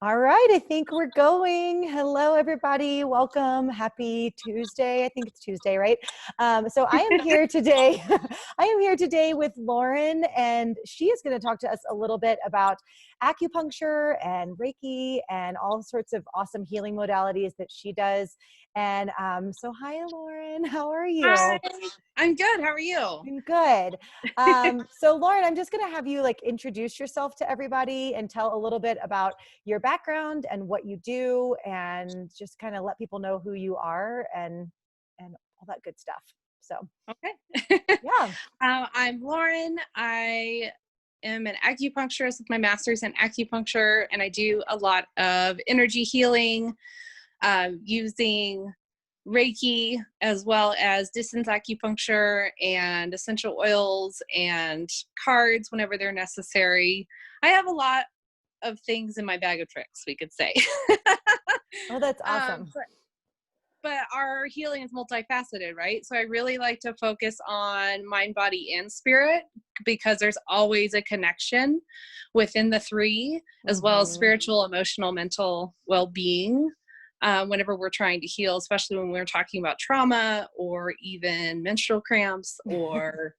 All right, I think we're going. Hello, everybody. Welcome. Happy Tuesday. I think it's Tuesday, right? So I am here today. I am here today with Lauren, and she is going to talk to us a little bit about acupuncture and Reiki and all sorts of awesome healing modalities that she does. And so, hi, Lauren. How are you? Hi, I'm good. How are you? I'm good. So Lauren, I'm just going to have you introduce yourself to everybody and tell a little bit about your background and what you do, and just kind of let people know who you are and all that good stuff. So, Okay. yeah. I'm Lauren. I am an acupuncturist with my master's in acupuncture, and I do a lot of energy healing using Reiki, as well as distance acupuncture and essential oils and cards whenever they're necessary. I have a lot of things in my bag of tricks, we could say. Oh, that's awesome. But our healing is multifaceted, right? So I really like to focus on mind, body, and spirit, because there's always a connection within the three, as well as spiritual, emotional, mental well-being. Whenever we're trying to heal, especially when we're talking about trauma or even menstrual cramps or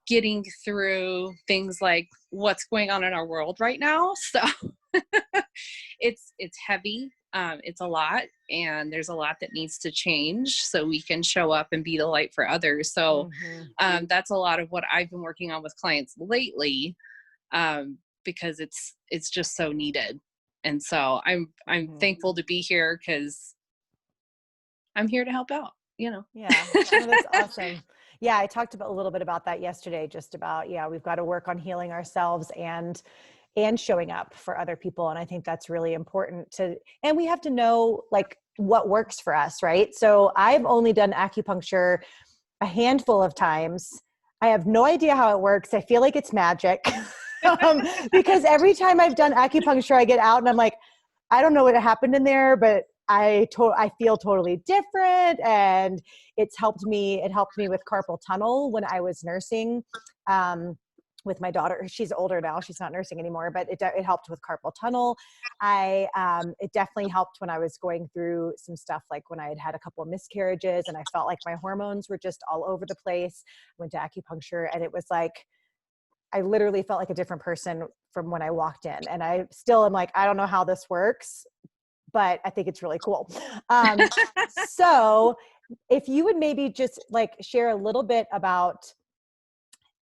getting through things like what's going on in our world right now. So it's heavy. It's a lot, and there's a lot that needs to change so we can show up and be the light for others. So that's a lot of what I've been working on with clients lately, because it's just so needed. And so I'm thankful to be here, because I'm here to help out, Yeah, oh, that's awesome. Yeah, I talked a little bit about that yesterday, just about, we've got to work on healing ourselves and showing up for other people. And I think that's really important and we have to know what works for us, right? So I've only done acupuncture a handful of times. I have no idea how it works. I feel like it's magic. Because every time I've done acupuncture, I get out and I'm like, I don't know what happened in there, but I feel totally different. And it helped me with carpal tunnel when I was nursing, with my daughter. She's older now. She's not nursing anymore, but it helped with carpal tunnel. It definitely helped when I was going through some stuff, like when I had a couple of miscarriages and I felt like my hormones were just all over the place. I went to acupuncture, and it was like, I literally felt like a different person from when I walked in. And I still am like, I don't know how this works, but I think it's really cool. So if you would maybe just share a little bit about,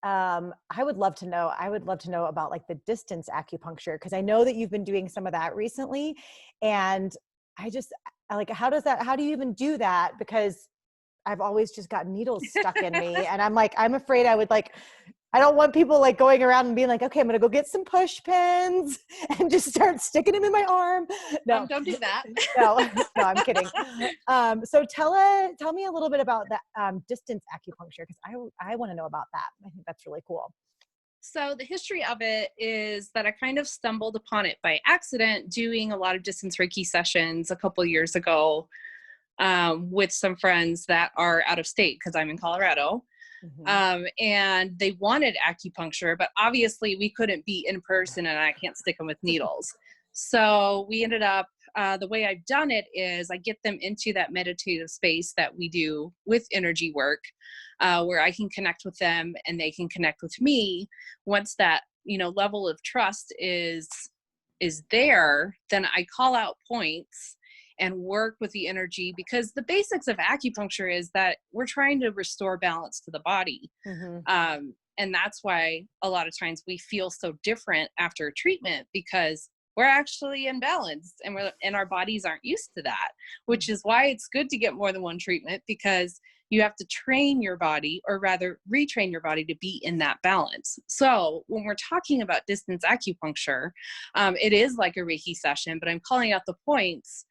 I would love to know about the distance acupuncture, because I know that you've been doing some of that recently. And how do you even do that? Because I've always just got needles stuck in me. And I'm afraid I don't want people going around and being like, okay, I'm going to go get some push pins and just start sticking them in my arm. No, don't do that. no, I'm kidding. So tell me a little bit about that distance acupuncture, because I want to know about that. I think that's really cool. So the history of it is that I kind of stumbled upon it by accident, doing a lot of distance Reiki sessions a couple of years ago, with some friends that are out of state, because I'm in Colorado. And they wanted acupuncture, but obviously we couldn't be in person, and I can't stick them with needles. So we ended up, the way I've done it is I get them into that meditative space that we do with energy work, where I can connect with them and they can connect with me. Once that, level of trust is there, then I call out points and work with the energy, because the basics of acupuncture is that we're trying to restore balance to the body. And that's why a lot of times we feel so different after treatment, because we're actually imbalanced, and our bodies aren't used to that, which is why it's good to get more than one treatment, because you have to train your body, or rather retrain your body, to be in that balance. So when we're talking about distance acupuncture, it is like a Reiki session, but I'm calling out the points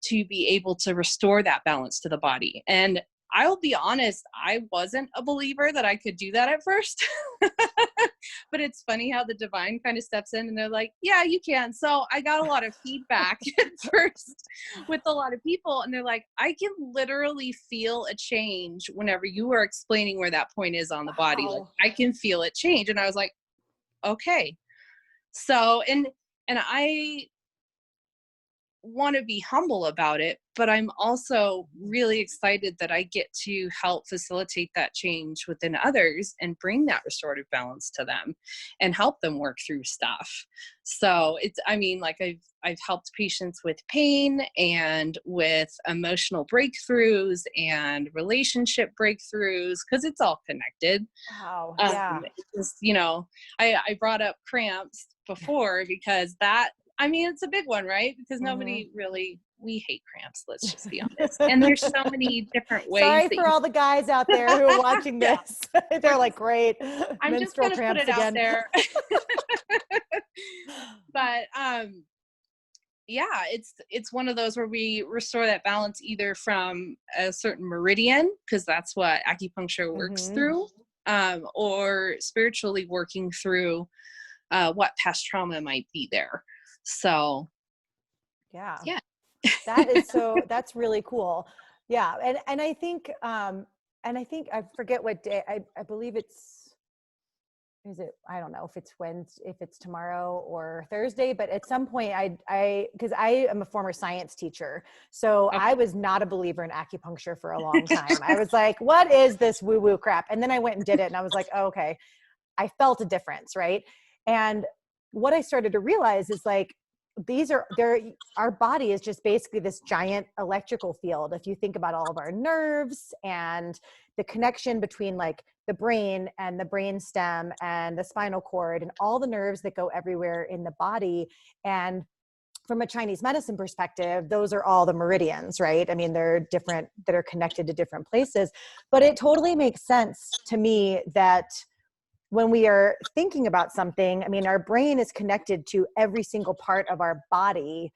to be able to restore that balance to the body. And I'll be honest, I wasn't a believer that I could do that at first. But it's funny how the divine kind of steps in and they're like, yeah, you can. So I got a lot of feedback at first with a lot of people. And they're like, I can literally feel a change whenever you are explaining where that point is on the body. Like, I can feel it change. And I was like, okay. So, and I want to be humble about it, but I'm also really excited that I get to help facilitate that change within others and bring that restorative balance to them and help them work through stuff. So it's, I mean, like I've helped patients with pain and with emotional breakthroughs and relationship breakthroughs, because it's all connected. Wow. Yeah. It's just, you know, I brought up cramps before because that, I mean, it's a big one, right? Because nobody really, we hate cramps, let's just be honest. And there's so many different ways Sorry that for all the guys out there who are watching yeah, this. They're like, great, I'm just menstrual going to put cramps it out again. there. But yeah, it's one of those where we restore that balance either from a certain meridian, because that's what acupuncture works through, or spiritually working through what past trauma might be there. So Yeah. yeah. That is that's really cool. Yeah. And I think I forget what day, I believe is it, I don't know if it's Wednesday, if it's tomorrow or Thursday, but at some point because I am a former science teacher. So Okay. I was not a believer in acupuncture for a long time. I was like, what is this woo woo crap? And then I went and did it and I was like, oh, okay. I felt a difference. Right. And what I started to realize is like, our body is just basically this giant electrical field. If you think about all of our nerves and the connection between like the brain and the brain stem and the spinal cord and all the nerves that go everywhere in the body. And from a Chinese medicine perspective, those are all the meridians, right? I mean, they're different, that are connected to different places, but it totally makes sense to me that when we are thinking about something, I mean, our brain is connected to every single part of our body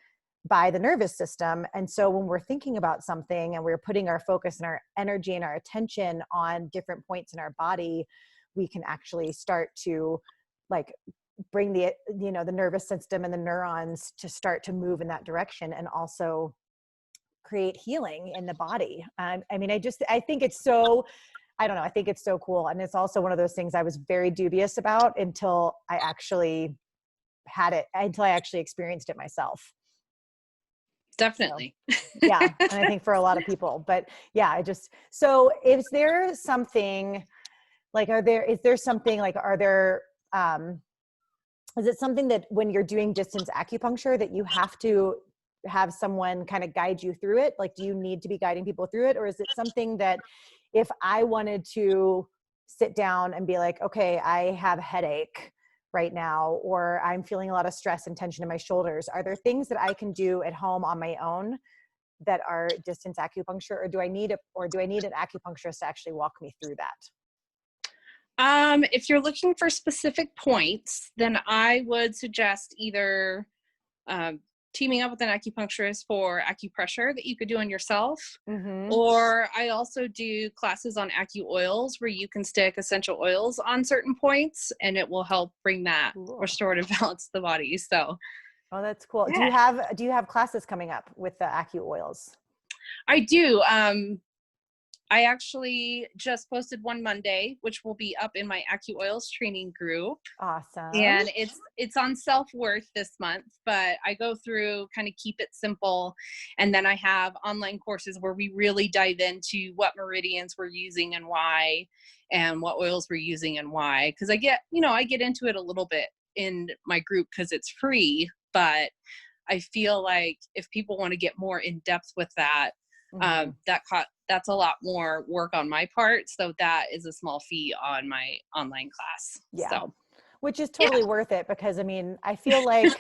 by the nervous system. And so when we're thinking about something and we're putting our focus and our energy and our attention on different points in our body, we can actually start to like bring the nervous system and the neurons to start to move in that direction and also create healing in the body. I mean, I think it's so, I don't know. I think it's so cool. And it's also one of those things I was very dubious about until I actually experienced it myself. Definitely. So, yeah. And I think for a lot of people, but yeah, so is there something like, is there something like, is it something that when you're doing distance acupuncture that you have to have someone kind of guide you through it? Like, do you need to be guiding people through it? Or is it something that if I wanted to sit down and be like, okay, I have a headache right now, or I'm feeling a lot of stress and tension in my shoulders, are there things that I can do at home on my own that are distance acupuncture, or do I need an acupuncturist to actually walk me through that? If you're looking for specific points, then I would suggest either teaming up with an acupuncturist for acupressure that you could do on yourself. Or I also do classes on AcuOils where you can stick essential oils on certain points and it will help bring that restorative balance to the body. So, oh, that's cool. Yeah. Do you have classes coming up with the AcuOils? I do. I actually just posted one Monday, which will be up in my AcuOils training group. Awesome. And it's on self-worth this month, but I go through kind of keep it simple. And then I have online courses where we really dive into what meridians we're using and why, and what oils we're using and why. Cause I get into it a little bit in my group cause it's free, but I feel like if people want to get more in depth with that, that's a lot more work on my part. So that is a small fee on my online class. Yeah. So, which is totally worth it because I mean, I feel like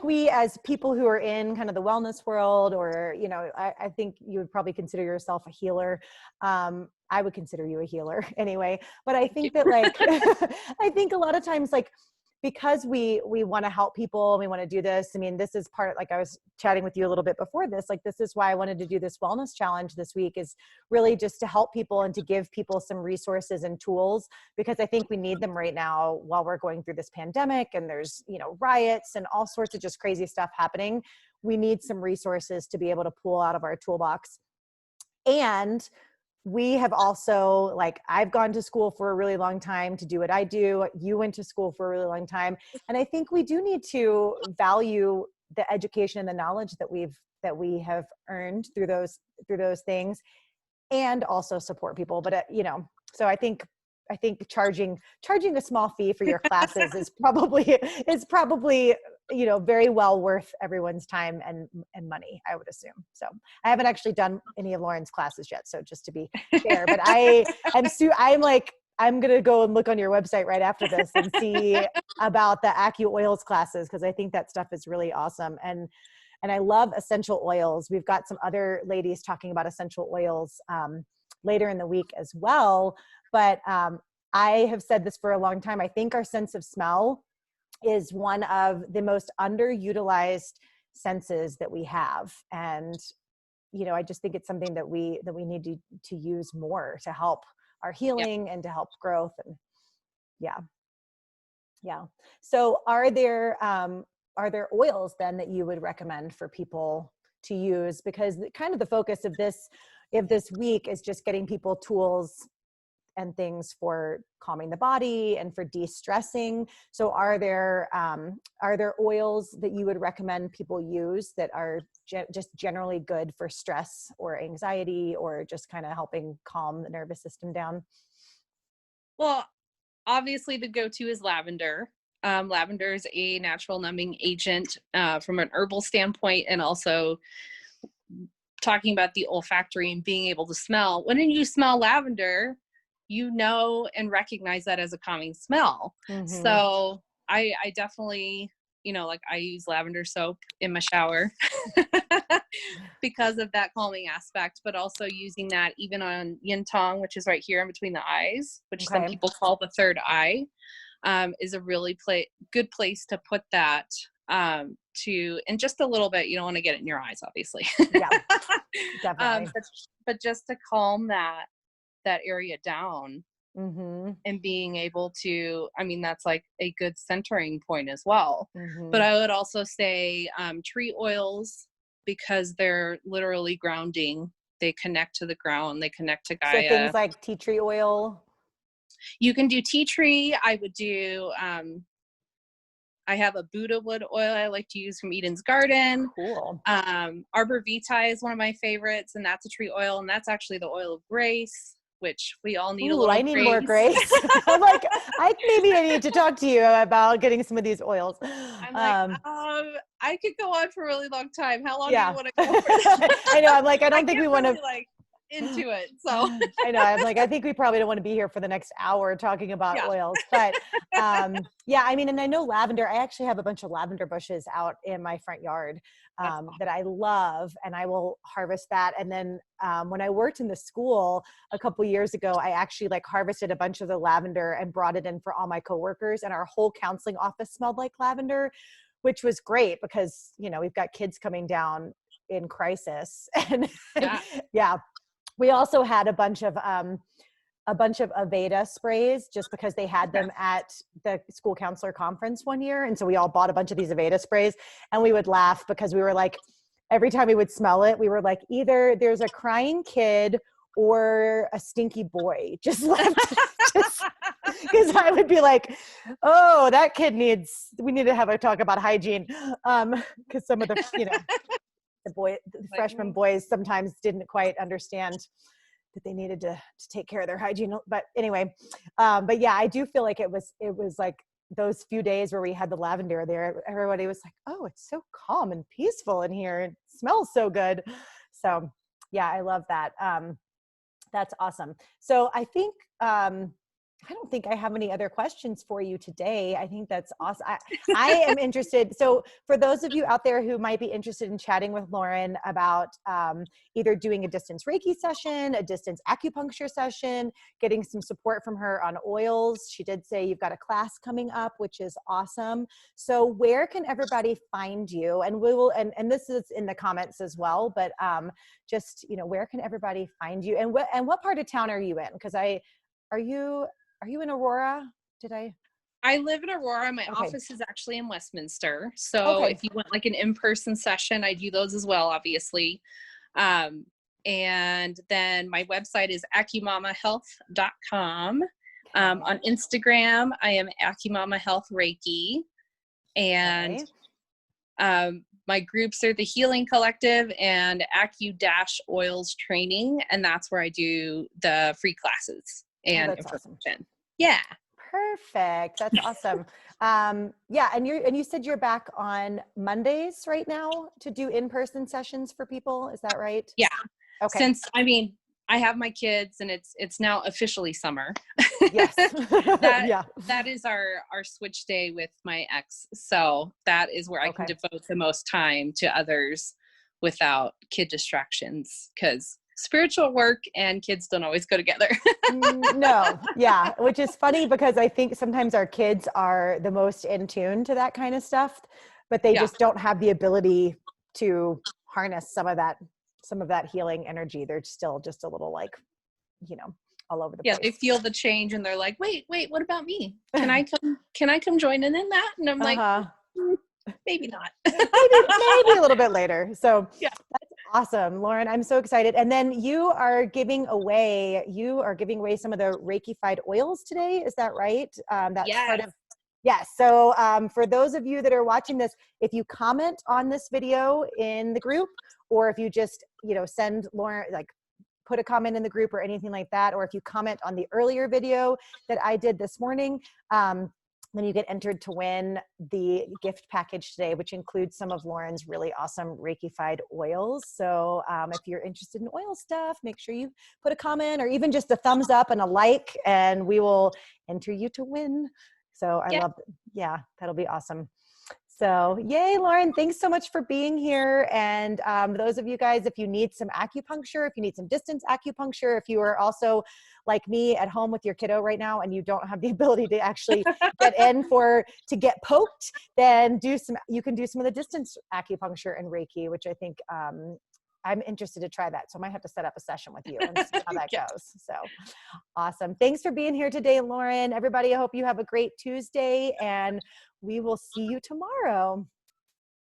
we as people who are in kind of the wellness world, or, I think you would probably consider yourself a healer. I would consider you a healer anyway, but I think that like, I think a lot of times, like, because we want to help people, we want to do this. I mean, this is part, like I was chatting with you a little bit before this, like, this is why I wanted to do this wellness challenge this week, is really just to help people and to give people some resources and tools, because I think we need them right now while we're going through this pandemic and there's, riots and all sorts of just crazy stuff happening. We need some resources to be able to pull out of our toolbox. And we have also, like, I've gone to school for a really long time to do what I do. You went to school for a really long time. And I think we do need to value the education and the knowledge that we have earned through those things, and also support people. But so I think charging a small fee for your classes is probably very well worth everyone's time and money, I would assume. So I haven't actually done any of Lauren's classes yet, so just to be fair, but I'm going to go and look on your website right after this and see about the AcuOils classes, because I think that stuff is really awesome. And I love essential oils. We've got some other ladies talking about essential oils later in the week as well. But I have said this for a long time. I think our sense of smell is one of the most underutilized senses that we have. And, I just think it's something that we need to use more to help our healing and to help growth. And yeah. So are there oils then that you would recommend for people to use? Because kind of the focus of this week is just getting people tools and things for calming the body and for de-stressing. So are there oils that you would recommend people use that are just generally good for stress or anxiety, or just kind of helping calm the nervous system down? Well, obviously the go-to is lavender. Lavender is a natural numbing agent from an herbal standpoint, and also talking about the olfactory and being able to smell. When you smell lavender, and recognize that as a calming smell. Mm-hmm. So I definitely, I use lavender soap in my shower because of that calming aspect, but also using that even on yin tong, which is right here in between the eyes, which some people call the third eye, is a really good place to put that and just a little bit. You don't want to get it in your eyes, obviously. Yeah, definitely. But just to calm that area down, mm-hmm. and being able to, that's like a good centering point as well. Mm-hmm. But I would also say tree oils, because they're literally grounding. They connect to the ground. They connect to Gaia. So things like tea tree oil. You can do tea tree. I would do, I have a Buddha wood oil I like to use from Eden's Garden. Cool. Arbor Vitae is one of my favorites, and that's a tree oil, and that's actually the oil of grace, which we all need. I need more grace. I'm like, I need to talk to you about getting some of these oils. I'm like, I could go on for a really long time. How long do you want to go for? I know. I'm like, I don't think we want to into it. So I know. I'm like, I think we probably don't want to be here for the next hour talking about oils, but and I know lavender. I actually have a bunch of lavender bushes out in my front yard that I love, and I will harvest that. And then when I worked in the school a couple years ago, I actually harvested a bunch of the lavender and brought it in for all my coworkers, and our whole counseling office smelled like lavender, which was great because, we've got kids coming down in crisis. And we also had a bunch of Aveda sprays, just because they had them at the school counselor conference one year. And so we all bought a bunch of these Aveda sprays, and we would laugh because we were like, every time we would smell it, we were like, either there's a crying kid or a stinky boy just left. Because I would be like, oh, that kid we need to have a talk about hygiene. Because some of the, the freshman boys sometimes didn't quite understand that they needed to take care of their hygiene. But anyway, but yeah, I do feel like it was like those few days where we had the lavender there, everybody was like, oh, it's so calm and peaceful in here. It smells so good. So yeah, I love that. That's awesome. So I think, I don't think I have any other questions for you today. I think that's awesome. I am interested. So for those of you out there who might be interested in chatting with Lauren about either doing a distance Reiki session, a distance acupuncture session, getting some support from her on oils. She did say you've got a class coming up, which is awesome. So where can everybody find you? And we will, and this is in the comments as well, but just, where can everybody find you? And what part of town are you in? Because are you in Aurora? I live in Aurora. My office is actually in Westminster. So if you want an in-person session, I do those as well, obviously. And then my website is acumamahealth.com. On Instagram, I am AcuMamaHealthReiki. And my groups are the Healing Collective and AcuOils training, and that's where I do the free classes and that's awesome. information. Yeah. Perfect. That's awesome. Yeah. And you said you're back on Mondays right now to do in-person sessions for people. Is that right? Yeah. Okay. Since, I have my kids and it's now officially summer. Yes. that Yeah. that is our switch day with my ex. So that is where I can Okay. devote the most time to others without kid distractions, because spiritual work and kids don't always go together. No. Yeah. Which is funny because I think sometimes our kids are the most in tune to that kind of stuff, but they Yeah. just don't have the ability to harness some of that healing energy. They're still just a little like, all over the Yeah, place. they feel the change and they're like, wait, what about me? Can I come join in that? And I'm like, maybe not. maybe a little bit later. So Yeah. that's awesome, Lauren. I'm so excited. And then you are giving away some of the Reiki-fied oils today. Is that right? That's Yes. part of. Yes. So for those of you that are watching this, if you comment on this video in the group, or if you just, send Lauren, like put a comment in the group or anything like that, or if you comment on the earlier video that I did this morning, then you get entered to win the gift package today, which includes some of Lauren's really awesome Reiki-fied oils. So if you're interested in oil stuff, make sure you put a comment or even just a thumbs up and a like, and we will enter you to win. So I love it. Yeah, that'll be awesome. So yay, Lauren, thanks so much for being here. And those of you guys, if you need some acupuncture, if you need some distance acupuncture, if you are also like me at home with your kiddo right now and you don't have the ability to actually get in to get poked, then you can do some of the distance acupuncture and Reiki, which I think I'm interested to try that. So I might have to set up a session with you and see how that goes. So awesome. Thanks for being here today, Lauren. Everybody, I hope you have a great Tuesday and we will see you tomorrow.